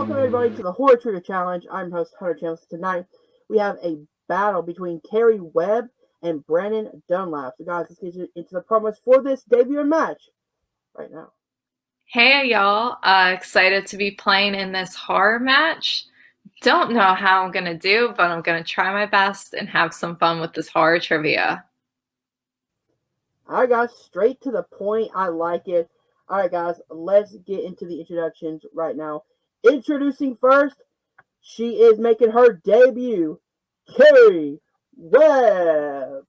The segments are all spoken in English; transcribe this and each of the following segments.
Welcome everybody to the Horror Trivia Challenge. I'm host Hunter Chance. Tonight we have a battle between Kerri Webb and Brannon Dunlap. So guys, let's get into the promos for this debut match right now. Hey y'all, excited to be playing in this horror match. Don't know how I'm gonna do, but I'm gonna try my best and have some fun with this horror trivia. Alright guys, straight to the point. I like it. Alright guys, let's get into the introductions right now. Introducing first, she is making her debut, Kerri Webb.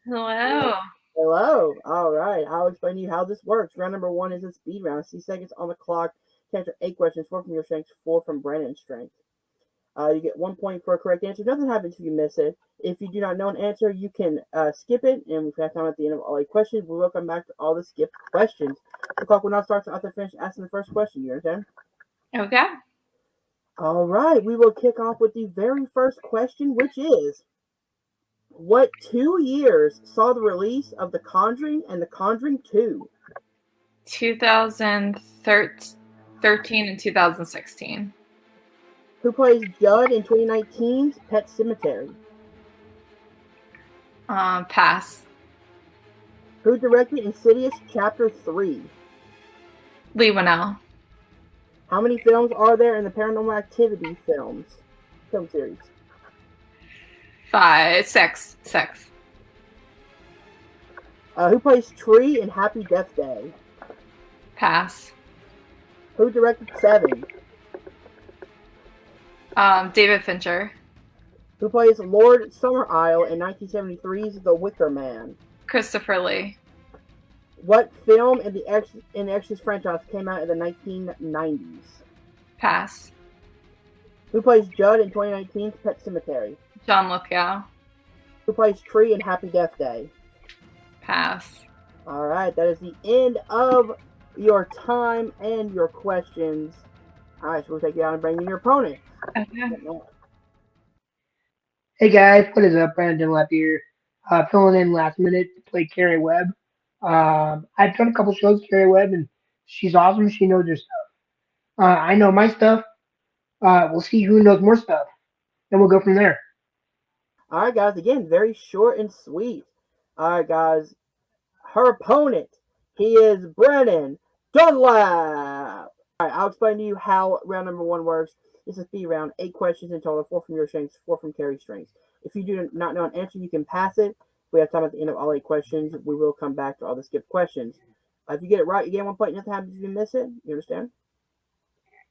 Hello. Hello. All right. I'll explain to you how this works. Round number 1 is a speed round. 6 seconds on the clock to answer 8 questions. 4 from your strength, 4 from Brandon's strength. You get 1 point for a correct answer. Nothing happens if you miss it. If you do not know an answer, you can skip it. And if we have time at the end of all 8 questions, we will come back to all the skipped questions. The clock will not start until after finish asking the first question. You understand? Okay. All right. We will kick off with the very first question, which is, what 2 years saw the release of The Conjuring and The Conjuring 2? 2013 and 2016. Who plays Judd in 2019's Pet Sematary? Pass. Who directed Insidious Chapter 3? Lee Winnell. How many films are there in the Paranormal Activity film series? 6. Who plays Tree in Happy Death Day? Pass. Who directed 7? David Fincher. Who plays Lord Summerisle in 1973's The Wicker Man? Christopher Lee. What film in the Exorcist franchise came out in the 1990s? Pass. Who plays Judd in 2019's Pet Sematary? John Lithgow. Who plays Tree in Happy Death Day? Pass. All right, that is the end of your time and your questions. All right, so we'll take you out and bring in your opponent. Okay. Hey guys, what is up? Brannon Dunlap here, filling in last minute to play Kerri Webb. I've done a couple shows with Kerri Webb, and she's awesome. She knows her stuff. I know my stuff. We'll see who knows more stuff, and we'll go from there. All right, guys. Again, very short and sweet. All right, guys. Her opponent, he is Brannon Dunlap. All right, I'll explain to you how round number 1 works. It's a speed round, 8 questions in total, 4 from your strengths, 4 from Kerri's strengths. If you do not know an answer, you can pass it. If we have time at the end of all 8 questions, we will come back to all the skipped questions. If you get it right, you get 1 point. Nothing happens if you miss it. You understand?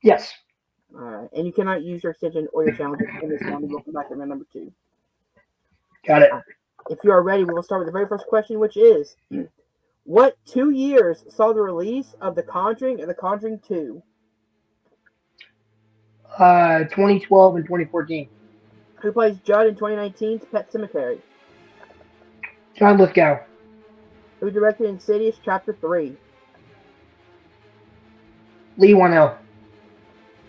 Yes. All right, and you cannot use your extension or your challenges in this round. We'll come back to round number 2. Got it. If you are ready, we will start with the very first question, which is, what 2 years saw the release of The Conjuring and The Conjuring 2? 2012 and 2014. Who plays Judd in 2019's Pet Sematary? John Lithgow. Who directed Insidious Chapter 3? Lee Winnell.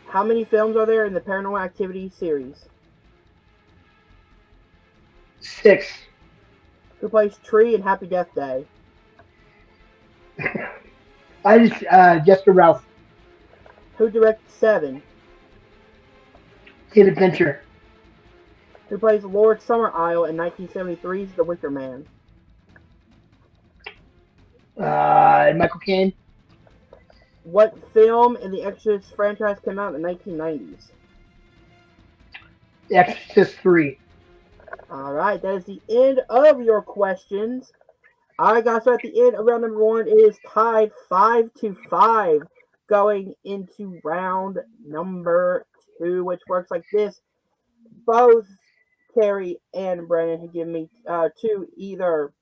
How many films are there in the Paranormal Activity series? 6. Who plays Tree in Happy Death Day? Jessica Ralph. Who directed 7? David Fincher. Who plays Lord Summerisle in 1973's The Wicker Man? Michael Caine. What film in the Exorcist franchise came out in the 1990s? The Exorcist 3. All right, that is the end of your questions. All right, guys, so at the end of round number 1, it is tied 5-5 going into round number 2, which works like this. Both Kerri and Brannon have given me 2 either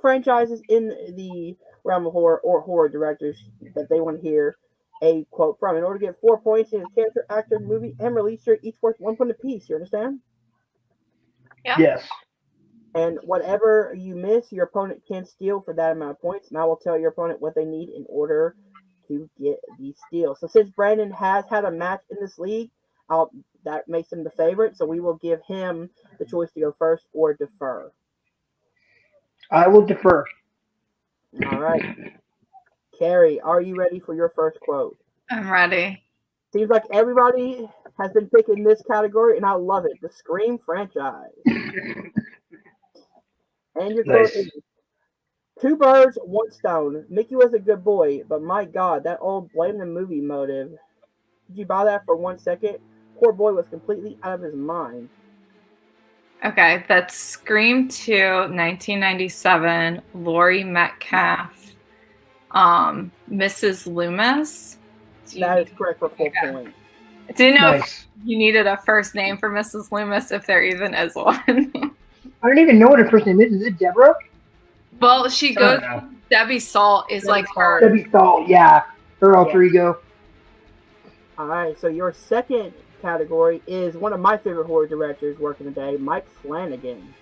franchises in the realm of horror or horror directors that they want to hear a quote from. In order to get 4 points in a character, actor, movie, and release year, each worth 1 point apiece. You understand? Yeah. Yes. And whatever you miss, your opponent can steal for that amount of points. And I will tell your opponent what they need in order to get the steal. So since Brannon has had a match in this league, that makes him the favorite. So we will give him the choice to go first or defer. I will defer. All right. Kerri, are you ready for your first quote? I'm ready. Seems like everybody has been picking this category, and I love it. The Scream franchise. And your quote is, two birds, one stone. Mickey was a good boy, but my God, that old blame the movie motive. Did you buy that for 1 second? Poor boy was completely out of his mind. Okay, that's Scream 2, 1997, Laurie Metcalf, Mrs. Loomis. That is correct for 4 points. I didn't know Nice. if you needed a first name for Mrs. Loomis, if there even is one. I don't even know what her first name is. Is it Deborah? Well, she goes, Debbie Salt is Debbie like Salt. her. Debbie Salt, yeah. Her alter ego. All right, so your second category is one of my favorite horror directors working today, Mike Flanagan.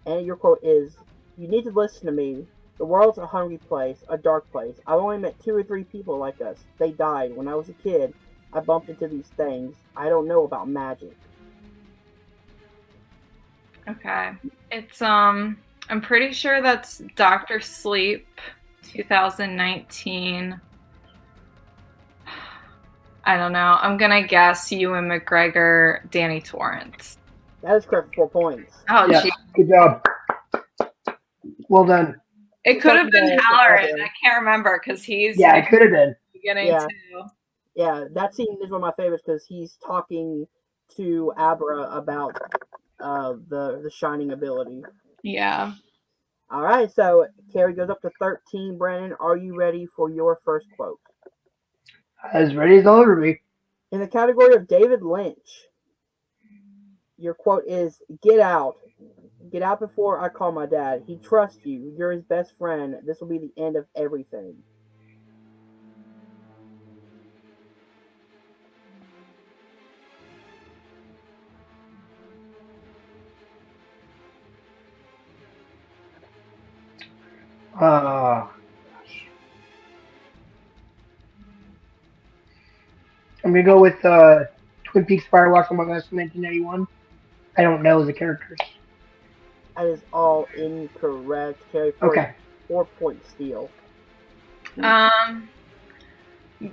And your quote is, you need to listen to me. The world's a hungry place, a dark place. I've only met 2 or 3 people like us. They died. When I was a kid, I bumped into these things. I don't know about magic. Okay. It's, I'm pretty sure that's Dr. Sleep, 2019. I don't know. I'm going to guess Ewan McGregor, Danny Torrance. That is correct for 4 points. Oh, Yeah, geez. good job. Well done. It could have been Halloran. I can't remember because he's it could have been. beginning too. Yeah, that scene is one of my favorites because he's talking to Abra about the shining ability. Yeah. All right, so Kerri goes up to 13. Brannon, are you ready for your first quote? As ready as I'll ever be. In the category of David Lynch, your quote is, get out. Get out before I call my dad. He trusts you. You're his best friend. This will be the end of everything. I'm going to go with Twin Peaks Firewalks Among Us 1991. I don't know the characters. That is all incorrect. Kerri, Okay. 4 point steal.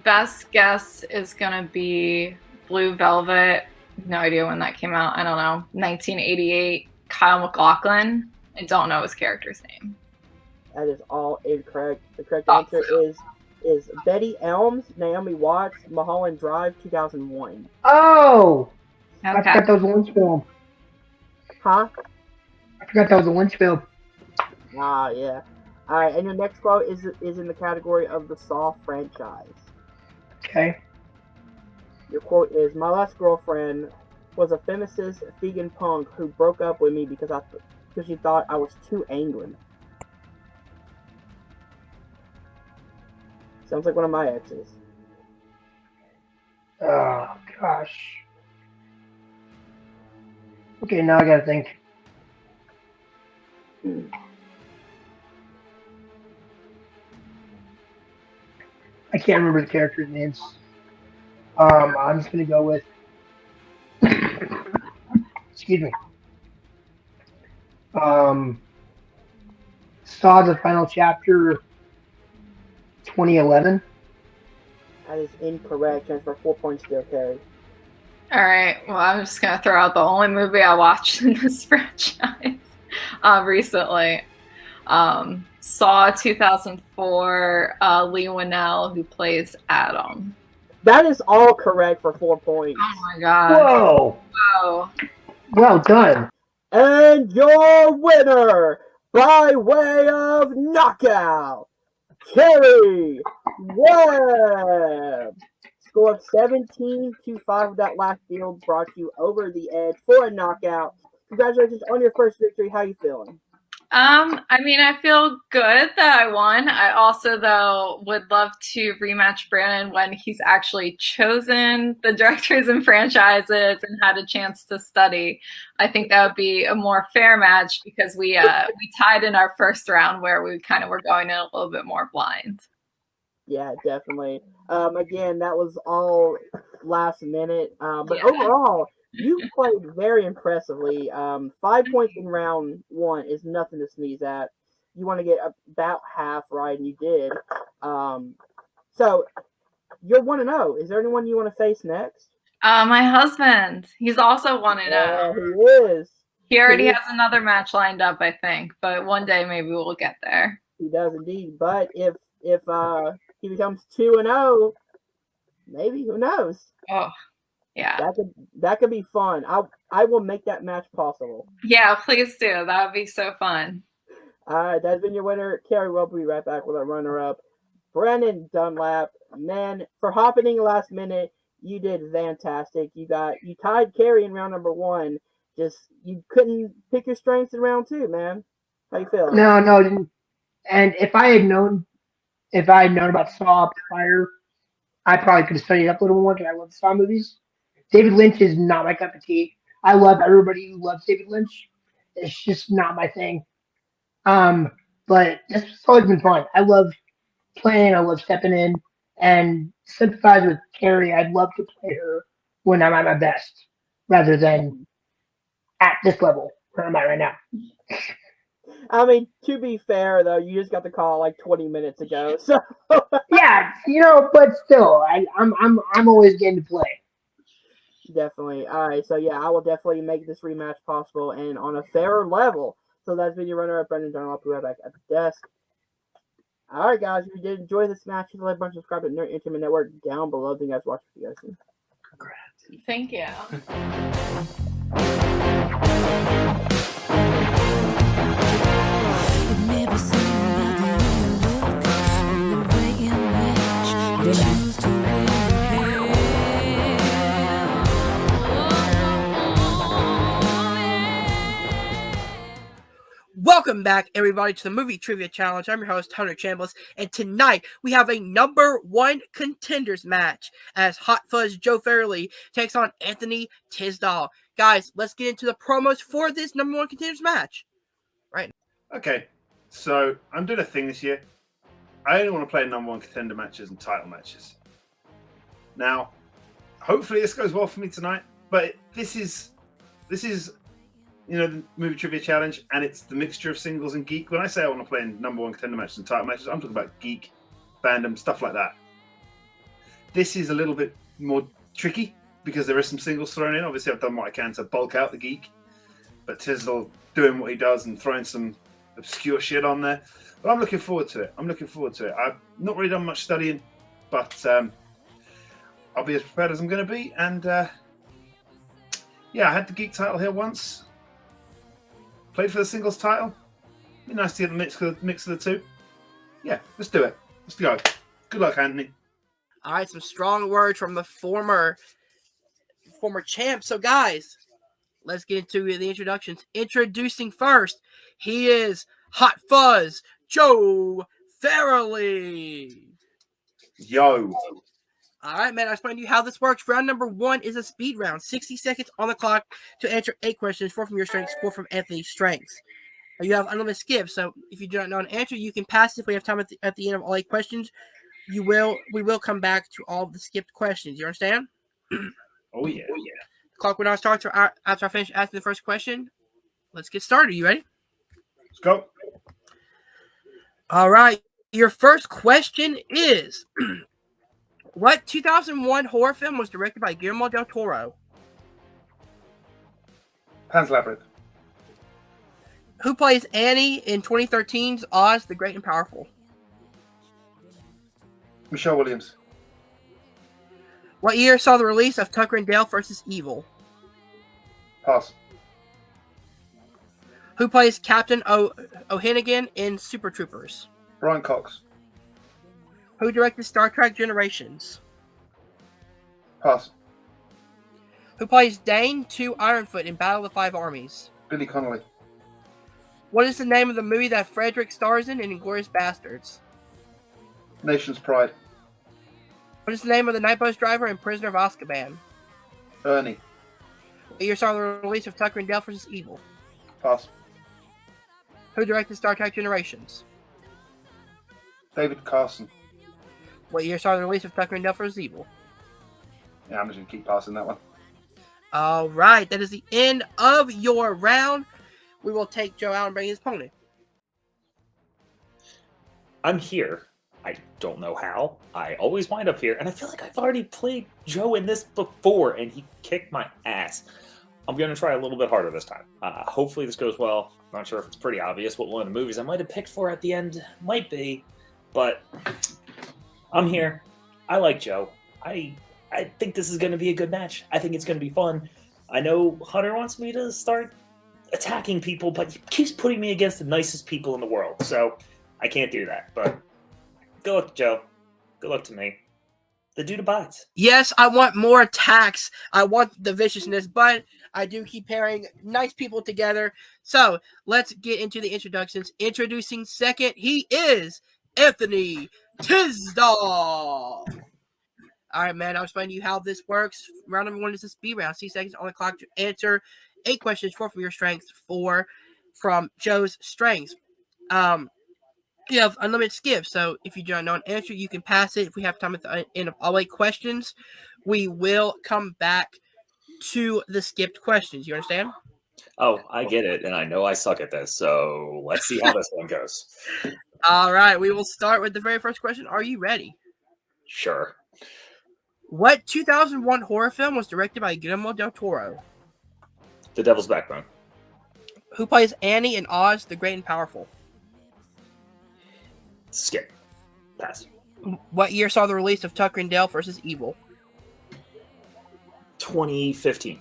Best guess is gonna be Blue Velvet. No idea when that came out. I don't know. 1988. Kyle MacLachlan. I don't know his character's name. That is all incorrect. The correct answer is Betty Elms, Naomi Watts, Mulholland Drive, 2001. Oh! Okay. I forgot that was a Lynch film. Huh? I forgot that was a Lynch film. Ah, yeah. All right, and your next quote is in the category of the Saw franchise. Okay. Your quote is, my last girlfriend was a feminist vegan punk who broke up with me because she thought I was too angry. Sounds like one of my exes. Oh, gosh. Okay, now I gotta think. I can't remember the characters' names. I'm just gonna go with. Excuse me. Saw the Final Chapter 2011. That is incorrect. Chance for 4 points still, Kerri. All right. Well, I'm just gonna throw out the only movie I watched in this franchise recently. Saw 2004. Lee Winnell, who plays Adam. That is all correct for 4 points. Oh my god! Whoa! Whoa! Well done. And your winner, by way of knockout, Kerri Webb. Score of 17-5 with that last field brought you over the edge for a knockout. Congratulations on your first victory. How you feeling? I mean, I feel good that I won. I also, though, would love to rematch Brannon when he's actually chosen the directors and franchises and had a chance to study. I think that would be a more fair match because we tied in our first round where we kind of were going in a little bit more blind. Yeah, definitely. Again, that was all last minute. But overall, you played very impressively. 5 points in round 1 is nothing to sneeze at. You want to get about half right, and you did. So, you're 1-0. Is there anyone you want to face next? My husband. He's also 1-0. He is. He already has another match lined up, I think. But one day maybe we'll get there. He does indeed. But if he becomes 2-0, maybe, who knows? Oh, yeah. That could be fun. I will make that match possible. Yeah, please do. That would be so fun. All right, that's been your winner, Kerri Webb. We'll be right back with our runner-up, Brannon Dunlap. Man, for hopping last minute, you did fantastic. You tied Kerri in round number 1. Just you couldn't pick your strengths in round 2, man. How you feeling? No, didn't. And if I had known about Saw prior, I probably could have studied up a little more because I love Saw movies. David Lynch is not my cup of tea. I love everybody who loves David Lynch. It's just not my thing. But it's always been fun. I love playing. I love stepping in and sympathize with Kerri. I'd love to play her when I'm at my best, rather than at this level where I'm at right now. I mean, to be fair though, you just got the call like 20 minutes ago. So yeah, but still, I'm always game to play. Definitely. All right, so yeah, I will definitely make this rematch possible and on a fairer level. So that's been your runner-up, Brannon Dunlap. We'll be back at the desk. All right, guys, if you did enjoy this match, hit the like button, subscribe to Nerd Entertainment Network down below. Thank you guys for watching. You guys soon. Congrats. Thank you. Welcome back, everybody, to the Movie Trivia Challenge. I'm your host, Hunter Chambliss, and tonight we have a number 1 contenders match as Hot Fuzz Joe Farrelly takes on Anthony Tisdall. Guys, let's get into the promos for this number 1 contenders match. Right. Okay, so I'm doing a thing this year. I only want to play number 1 contender matches and title matches. Now, hopefully this goes well for me tonight, but this is the Movie Trivia Challenge, and it's the mixture of singles and geek. When I say I want to play in number 1 contender matches and title matches, I'm talking about geek, fandom, stuff like that. This is a little bit more tricky because there is some singles thrown in. Obviously, I've done what I can to bulk out the geek, but Tisdall doing what he does and throwing some obscure shit on there. But I'm looking forward to it. I've not really done much studying, but I'll be as prepared as I'm going to be. And yeah, I had the geek title here once. Played for the singles title. Be nice to get the mix of the two. Yeah, let's do it. Let's go. Good luck, Anthony. All right, some strong words from the former champ. So, guys, let's get into the introductions. Introducing first, he is Hot Fuzz Joe Farrelly. Yo. All right, man, I'll explain to you how this works. Round number 1 is a speed round. 60 seconds on the clock to answer 8 questions, 4 from your strengths, 4 from Anthony's strengths. You have unlimited skips, so if you do not know an answer, you can pass. If we have time at the end of all 8 questions, we will come back to all the skipped questions. You understand? Oh, yeah. The clock will now start after I finish asking the first question. Let's get started. You ready? Let's go. All right. Your first question is... What 2001 horror film was directed by Guillermo del Toro? Pan's Labyrinth. Who plays Annie in 2013's Oz the Great and Powerful? Michelle Williams. What year saw the release of Tucker and Dale vs. Evil? Pass. Who plays Captain O'Hannigan in Super Troopers? Brian Cox. Who directed Star Trek Generations? Pass. Who plays Dane 2 Ironfoot in Battle of the Five Armies? Billy Connolly. What is the name of the movie that Frederick stars in Inglourious Bastards? Nation's Pride. What is the name of the night bus driver in Prisoner of Azkaban? Ernie. What year saw the release of Tucker and Dale vs. Evil? Pass. Who directed Star Trek Generations? David Carson. What year saw the release of Tucker and Dale vs. Evil? Yeah, I'm just going to keep passing that one. All right, that is the end of your round. We will take Joe out and bring his opponent. I'm here. I don't know how. I always wind up here, and I feel like I've already played Joe in this before, and he kicked my ass. I'm going to try a little bit harder this time. Hopefully this goes well. Not sure if it's pretty obvious what one of the movies I might have picked for at the end might be, but I'm here. I like Joe. I think this is going to be a good match. I think it's going to be fun. I know Hunter wants me to start attacking people, but he keeps putting me against the nicest people in the world, so I can't do that. But good luck, Joe. Good luck to me. The dude abides. Yes, I want more attacks. I want the viciousness, but I do keep pairing nice people together. So let's get into the introductions. Introducing second, he is Anthony Tisdall. All right, man, I'll explain to you how this works. Round number 1 is a speed round. 6 seconds on the clock to answer 8 questions, 4 from your strengths, 4 from Joe's strengths. You have unlimited skips, so if you do not know an answer, you can pass it. If we have time at the end of all 8 questions, we will come back to the skipped questions. You understand? Oh, I get it, and I know I suck at this, so let's see how this one goes. All right, we will start with the very first question. Are you ready? Sure. What 2001 horror film was directed by Guillermo del Toro? The Devil's Backbone. Who plays Annie in Oz, the Great and Powerful? Skip. Pass. What year saw the release of Tucker and Dale versus Evil? 2015.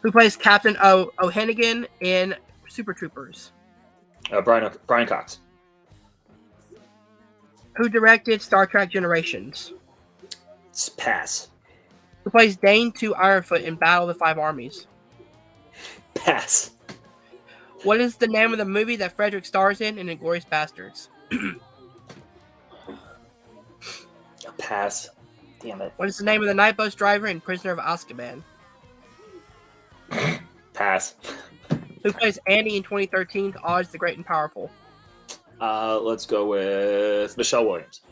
Who plays Captain O'Hannigan in Super Troopers? Brian Cox. Who directed Star Trek Generations? Pass. Who plays Dane to Ironfoot in Battle of the Five Armies? Pass. What is the name of the movie that Frederick stars in Inglourious Bastards? Pass. Damn it. What is the name of the night bus driver in Prisoner of Azkaban? Pass. Who plays Andy in 2013's Oz the Great and Powerful? Let's go with Michelle Williams.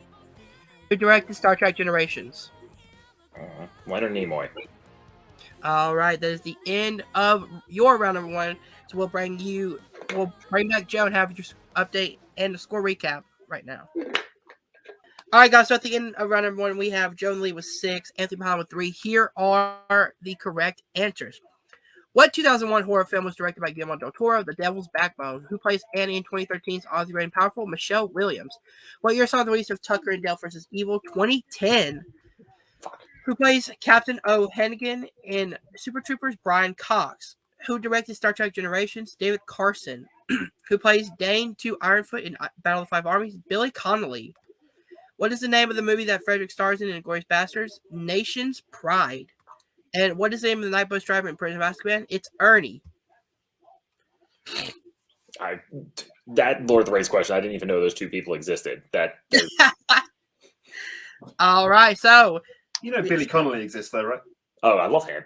Who directed Star Trek Generations? Leonard Nimoy. All right, that is the end of your round number 1. So we'll bring back Joe and have your update and the score recap right now. All right, guys. So at the end of round number 1, we have Joe and Lee with 6, Anthony behind with 3. Here are the correct answers. What 2001 horror film was directed by Guillermo del Toro? The Devil's Backbone. Who plays Annie in 2013's Oz the Great and Powerful? Michelle Williams. What year saw the release of Tucker and Dale versus Evil? 2010. Who plays Captain O'Hannigan in Super Troopers? Brian Cox. Who directed Star Trek Generations? David Carson. Who plays Dane to Ironfoot in Battle of the Five Armies? Billy Connolly. What is the name of the movie that Frederick stars in Inglourious Bastards? Nation's Pride. And what is the name of the night bus driver in Prisoner of Azkaban? It's Ernie. That Lord of the Rings question, I didn't even know those two people existed. All right, so You know Billy Connolly exists, though, right? Oh, I love him.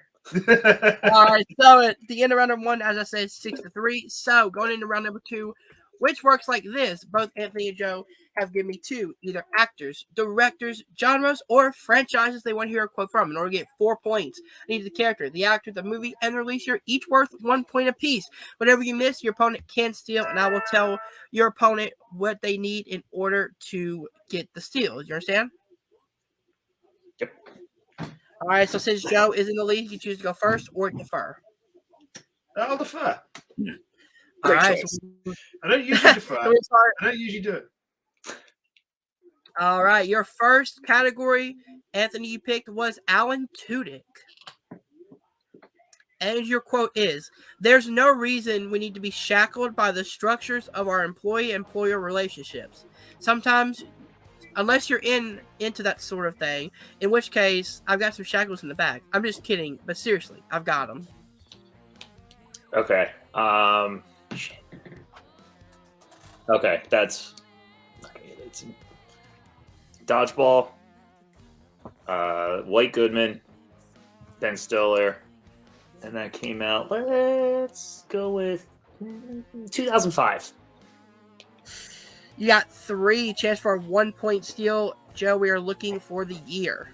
all right, so at the end of round number 1, as I said, 6-3. So going into round number 2, which works like this: both Anthony and Joe have given me 2 either actors, directors, genres, or franchises they want to hear a quote from. In order to get 4 points, I need the character, the actor, the movie, and the release year, each worth 1 point apiece. Whatever you miss, your opponent can steal, and I will tell your opponent what they need in order to get the steal. You understand? Yep. All right, so since Joe is in the lead, you can choose to go first or defer. I'll defer. All right, choice. I don't usually defer. so we start. I don't usually do it. All right, your first category, Anthony, you picked was Alan Tudyk. And your quote is, "There's no reason we need to be shackled by the structures of our employee-employer relationships. Sometimes, unless you're into that sort of thing, in which case, I've got some shackles in the back." I'm just kidding, but seriously, I've got them. Okay. Okay, it's Dodgeball, White Goodman, Ben Stiller, and that came out, let's go with 2005. You got 3, chance for a 1-point steal. Joe, we are looking for the year.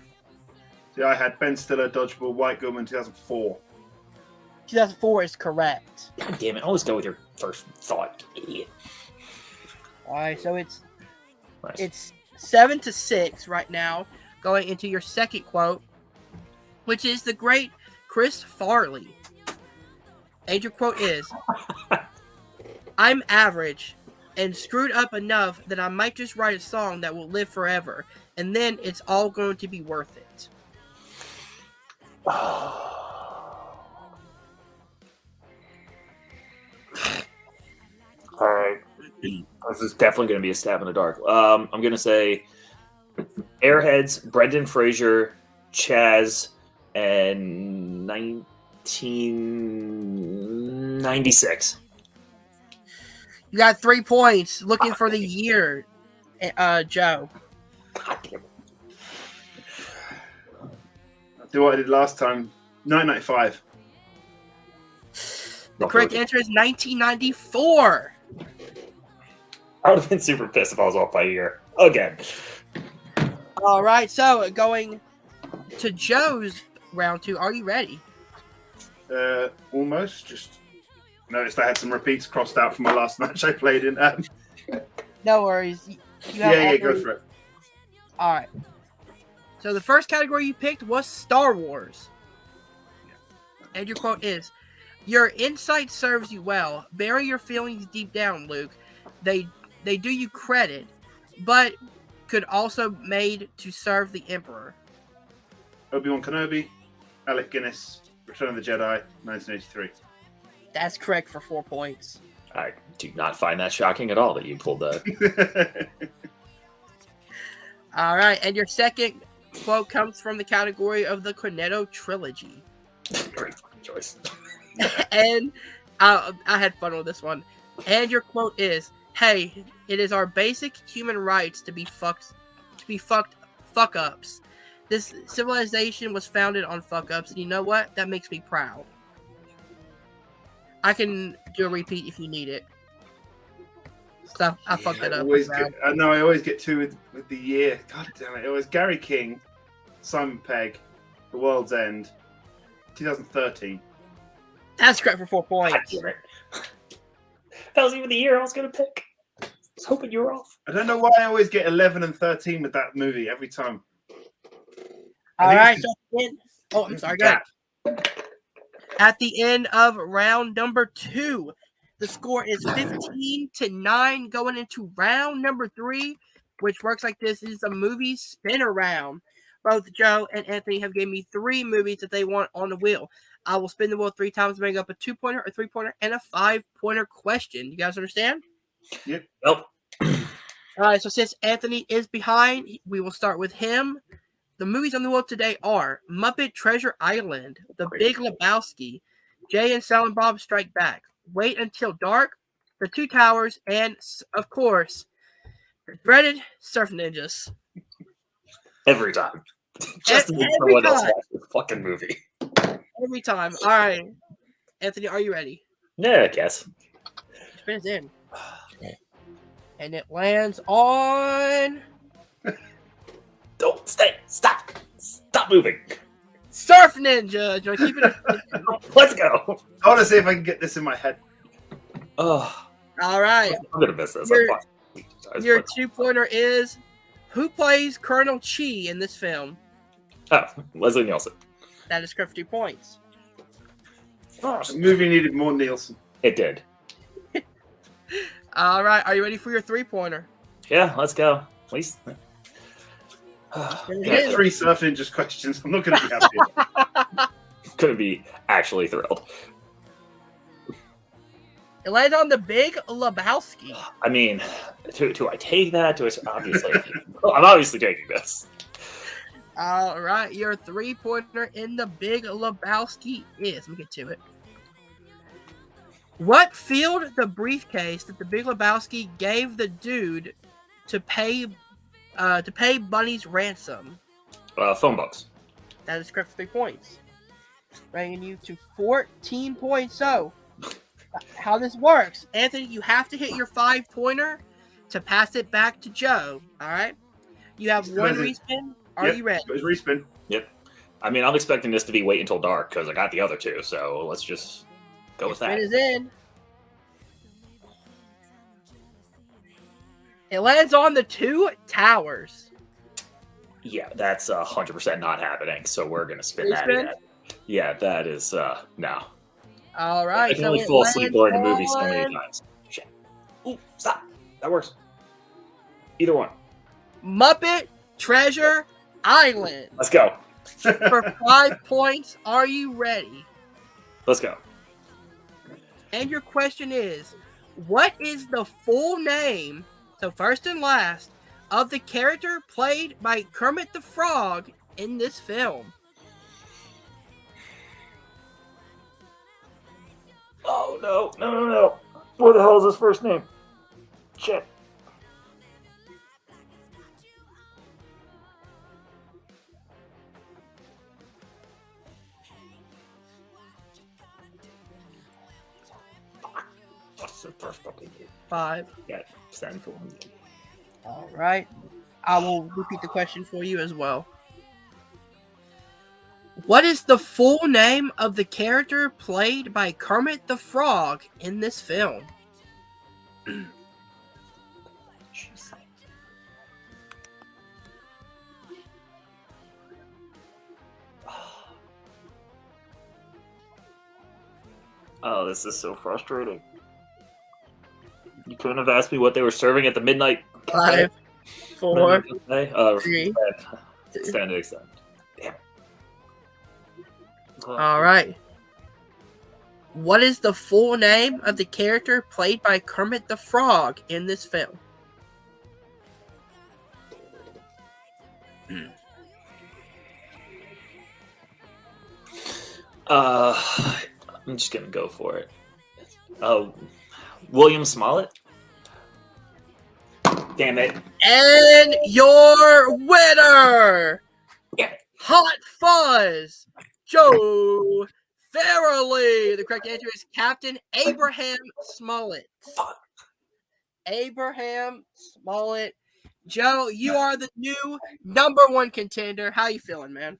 See, I had Ben Stiller, Dodgeball, White Goodman, 2004. 2004 is correct. God damn it, always go with your first thought, idiot. All right, so it's Nice. It's 7-6 right now, going into your second quote, which is the great Chris Farley. And your quote is, I'm average and screwed up enough that I might just write a song that will live forever, and then it's all going to be worth it. All right. This is definitely going to be a stab in the dark. I'm going to say Airheads, Brendan Fraser, Chaz, and 1996. You got 3 points. Looking for the year, Joe. God damn it. I'll do what I did last time. 1995. The correct answer is 1994. I would have been super pissed if I was off by a year. Again. All right, so going to Joe's round 2. Are you ready? Almost. Just noticed I had some repeats crossed out from my last match I played in. No worries. You have all Go three. for it. All right. So the first category you picked was Star Wars. And your quote is, your insight serves you well. Bury your feelings deep down, Luke. They do you credit, but could also made to serve the Emperor. Obi-Wan Kenobi, Alec Guinness, Return of the Jedi, 1983. That's correct for 4 points. I do not find that shocking at all that you pulled that. All right, and your second quote comes from the category of the Cornetto trilogy. Great fucking choice. And I had fun with this one. And your quote is, "Hey, it is our basic human rights to be fuck ups. This civilization was founded on fuck ups, and you know what? That makes me proud." I can do a repeat if you need it. So I fucked it up. I know I always get two with the year. God damn it! It was Gary King, Simon Pegg, The World's End, 2013. That's correct for 4 points. God damn it. That was even the year I was going to pick. I was hoping you were off. I don't know why I always get 11 and 13 with that movie every time. All right. So I'm sorry. Go ahead. At the end of round number 2, the score is 15-9 going into round number 3, which works like this. This is a movie spinner round. Both Joe and Anthony have given me 3 movies that they want on the wheel. I will spin the wheel 3 times to make up a 2-pointer, a 3-pointer, and a 5-pointer question. You guys understand? Yep. Nope. All right, so since Anthony is behind, we will start with him. The movies on the wheel today are Muppet Treasure Island, The Big Lebowski, Jay and Silent Bob Strike Back, Wait Until Dark, The Two Towers, and, of course, the dreaded Surf Ninjas. Every time. Just to make Every someone else time. watch the fucking movie. Every time. All right. Anthony, are you ready? Yeah, I guess. Spins in. And it lands on Don't stay. Stop. Stop moving. Surf Ninja. Do you want to keep it? Let's go. I want to see if I can get this in my head. Oh, All right. I'm going to miss this. Your 2-pointer is, who plays Colonel Chi in this film? Oh, Leslie Nielsen. That is correct for 2 points. The movie needed more Nielsen. It did. All right. Are you ready for your 3-pointer? Yeah, let's go. At least. It Yeah, is. 3 Surf Ninjas questions. I'm not going to be happy. Couldn't be actually thrilled. It lands on The Big Lebowski. I mean, do I take that? Obviously, I'm obviously taking this. All right. Your 3-pointer in The Big Lebowski is, let me get to it. What filled the briefcase that The Big Lebowski gave the dude to pay Bunny's ransom? Phone books. That is correct for 3 points. Bringing you to 14 points. So, how this works, Anthony, you have to hit your 5-pointer to pass it back to Joe. All right? You have 1 respin. Are you ready? It was respin. Yep. I mean, I'm expecting this to be wait until dark because I got the other 2, so let's just go with that. Spin is in. It lands on the Two Towers. Yeah, that's 100% not happening. So we're gonna spin that Spin? again. Yeah, that is no. All I right. can So only it fall asleep lands during the movie so many on times. Shit. Ooh, stop. That works. Either one. Muppet Treasure Island. Let's go. For 5 points, are you ready? Let's go. And your question is, what is the full name, so first and last, of the character played by Kermit the Frog in this film? Oh, no. What the hell is his first name? Shit. What's the first fucking name? 5. Yeah, stand for one. All right. I will repeat the question for you as well. What is the full name of the character played by Kermit the Frog in this film? Oh, this is so frustrating. You couldn't have asked me what they were serving at the midnight. 5, 4, Cafe? 3. Stand to extend. Damn. All right. What is the full name of the character played by Kermit the Frog in this film? I'm just gonna go for it. William Smollett. Damn it! And your winner, Yeah. Hot Fuzz, Joe Farrelly. The correct answer is Captain Abraham Smollett. Abraham Smollett. Joe, you are the new number 1 contender. How you feeling, man?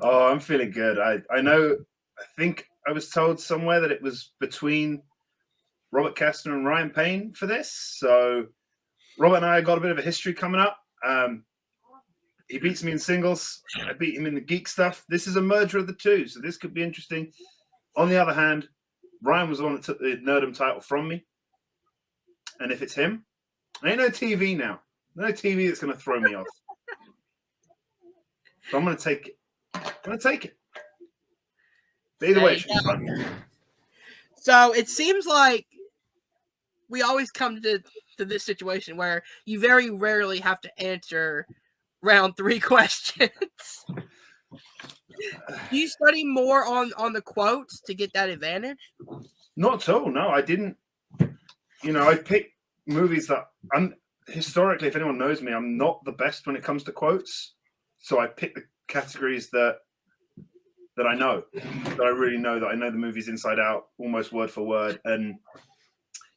Oh, I'm feeling good. I know. I think I was told somewhere that it was between Robert Kastner and Ryan Payne for this. So Robert and I got a bit of a history coming up. He beats me in singles. I beat him in the geek stuff. This is a merger of the two, so this could be interesting. On the other hand, Ryan was the one that took the Nerdum title from me. And if it's him, ain't no TV now. No TV that's going to throw me off. So I'm going to take it. I'm going to take it. But either way, it should be fun. So it seems like we always come to this situation where you very rarely have to answer round 3 questions. Do you study more on the quotes to get that advantage? Not at all. No, I didn't. I pick movies that historically, if anyone knows me, I'm not the best when it comes to quotes. So I pick the categories that I know, that I really know, that I know the movies inside out, almost word for word. And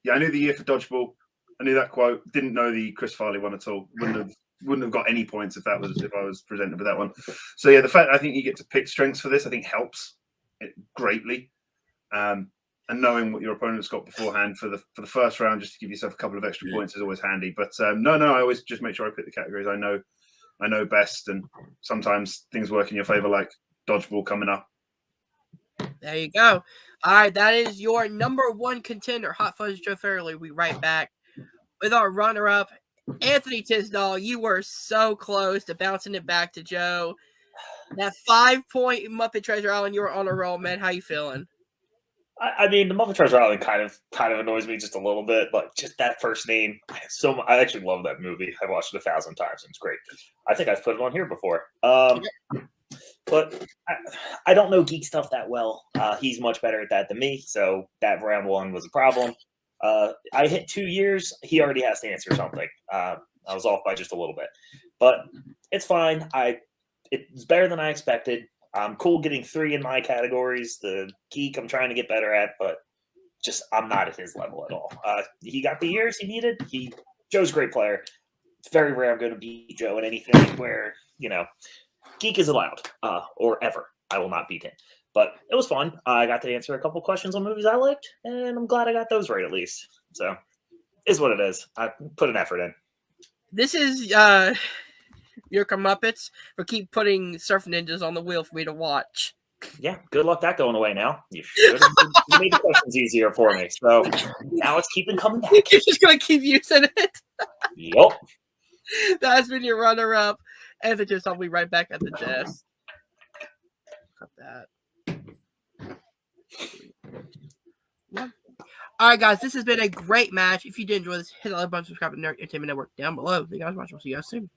yeah, I knew the year for Dodgeball. I knew that quote. Didn't know the Chris Farley one at all. Wouldn't have got any points if I was presented with that one. So yeah, the fact I think you get to pick strengths for this, I think helps it greatly. And knowing what your opponent's got beforehand for the first round, just to give yourself a couple of extra points, is always handy. But no, I always just make sure I pick the categories I know best, and sometimes things work in your favor, like Dodgeball coming up. There you go. All right, that is your number 1 contender, Hot Fuzz Joe Farrelly. We right back with our runner-up, Anthony Tisdall. You were so close to bouncing it back to Joe. That 5-point Muppet Treasure Island, you were on a roll, man. How you feeling? I mean, the Muppet Treasure Island kind of annoys me just a little bit, but just that first name, I actually love that movie. I watched it 1,000 times, and it's great. I think I've put it on here before. But I don't know geek stuff that well. He's much better at that than me, so that round 1 was a problem. I hit 2 years. He already has to answer something. I was off by just a little bit, but it's fine. It's better than I expected. I'm cool getting 3 in my categories. The geek I'm trying to get better at, but just I'm not at his level at all. He got the years he needed. Joe's a great player. It's very rare I'm going to beat Joe in anything where, geek is allowed, or ever. I will not beat him. But it was fun. I got to answer a couple questions on movies I liked, and I'm glad I got those right at least. So is what it is. I put an effort in. This is your Muppets for keep putting Surf Ninjas on the wheel for me to watch. Yeah, good luck that going away now. You should have made the questions easier for me. So now it's keeping coming back. You're just going to keep using it. Yup. That's been your runner-up. And the just I'll be right back at the desk. Cut that. One. All right, guys, this has been a great match. If you did enjoy this, hit the like button, subscribe to Nerd Entertainment Network down below. Thank you guys so much. We'll see you guys soon.